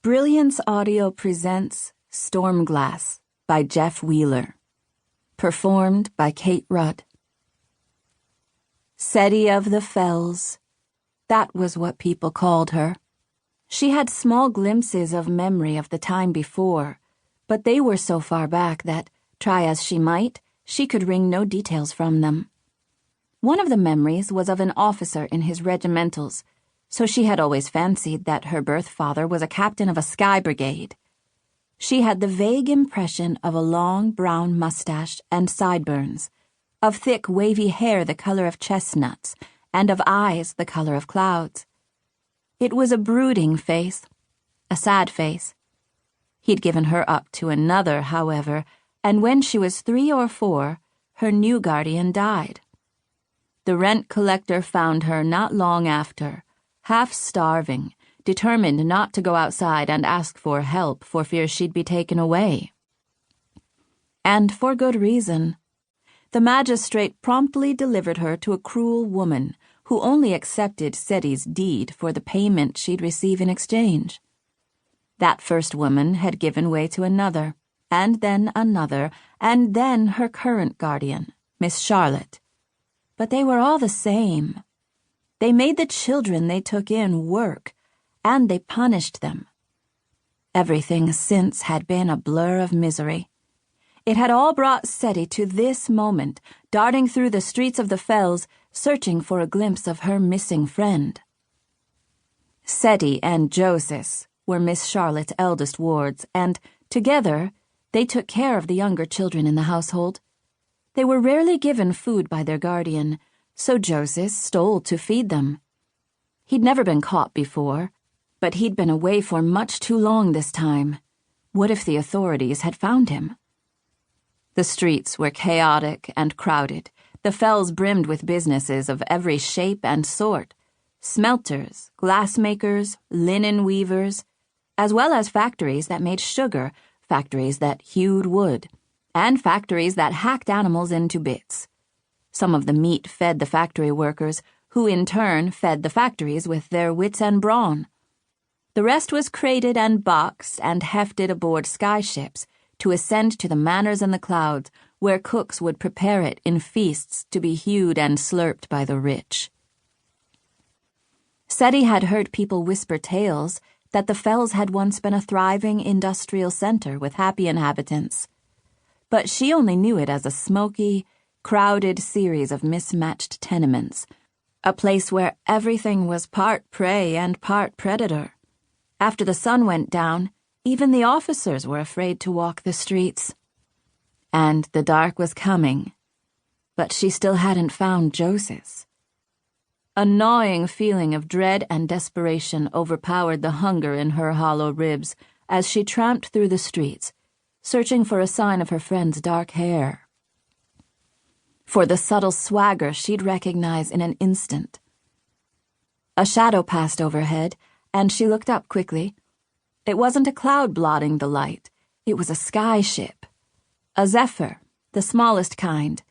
Brilliance Audio presents Stormglass by Jeff Wheeler. Performed by Kate Rudd. Cettie of the Fells. That was what people called her. She had small glimpses of memory of the time before, but they were so far back that, try as she might, she could wring no details from them. One of the memories was of an officer in his regimentals, so she had always fancied that her birth father was a captain of a sky brigade. She had the vague impression of a long brown mustache and sideburns, of thick wavy hair the color of chestnuts, and of eyes the color of clouds. It was a brooding face, a sad face. He'd given her up to another, however, and when she was 3 or 4, her new guardian died. The rent collector found her not long after, half starving, determined not to go outside and ask for help for fear she'd be taken away. And for good reason. The magistrate promptly delivered her to a cruel woman who only accepted Cettie's deed for the payment she'd receive in exchange. That first woman had given way to another, and then another, and then her current guardian, Miss Charlotte. But they were all the same. They made the children they took in work, and they punished them. Everything since had been a blur of misery. It had all brought Cettie to this moment, darting through the streets of the Fells, searching for a glimpse of her missing friend. Cettie and Joseph were Miss Charlotte's eldest wards, and, together, they took care of the younger children in the household. They were rarely given food by their guardian, so Joseph stole to feed them. He'd never been caught before, but he'd been away for much too long this time. What if the authorities had found him? The streets were chaotic and crowded. The Fells brimmed with businesses of every shape and sort. Smelters, glassmakers, linen weavers, as well as factories that made sugar, factories that hewed wood, and factories that hacked animals into bits. Some of the meat fed the factory workers, who in turn fed the factories with their wits and brawn. The rest was crated and boxed and hefted aboard skyships to ascend to the manors in the clouds, where cooks would prepare it in feasts to be hewed and slurped by the rich. Cettie had heard people whisper tales that the Fells had once been a thriving industrial center with happy inhabitants. But she only knew it as a smoky, crowded series of mismatched tenements, a place where everything was part prey and part predator. After the sun went down, even the officers were afraid to walk the streets. And the dark was coming, but she still hadn't found Joseph. A gnawing feeling of dread and desperation overpowered the hunger in her hollow ribs as she tramped through the streets, searching for a sign of her friend's dark hair. For the subtle swagger she'd recognize in an instant. A shadow passed overhead, and she looked up quickly. It wasn't a cloud blotting the light. It was a sky ship. A zephyr, the smallest kind.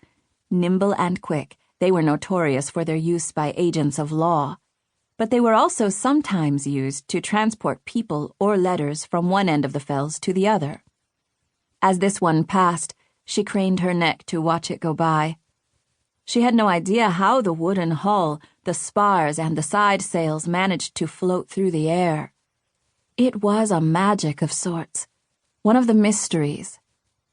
Nimble and quick, they were notorious for their use by agents of law. But they were also sometimes used to transport people or letters from one end of the Fells to the other. As this one passed, she craned her neck to watch it go by. She had no idea how the wooden hull, the spars, and the side sails managed to float through the air. It was a magic of sorts, one of the mysteries,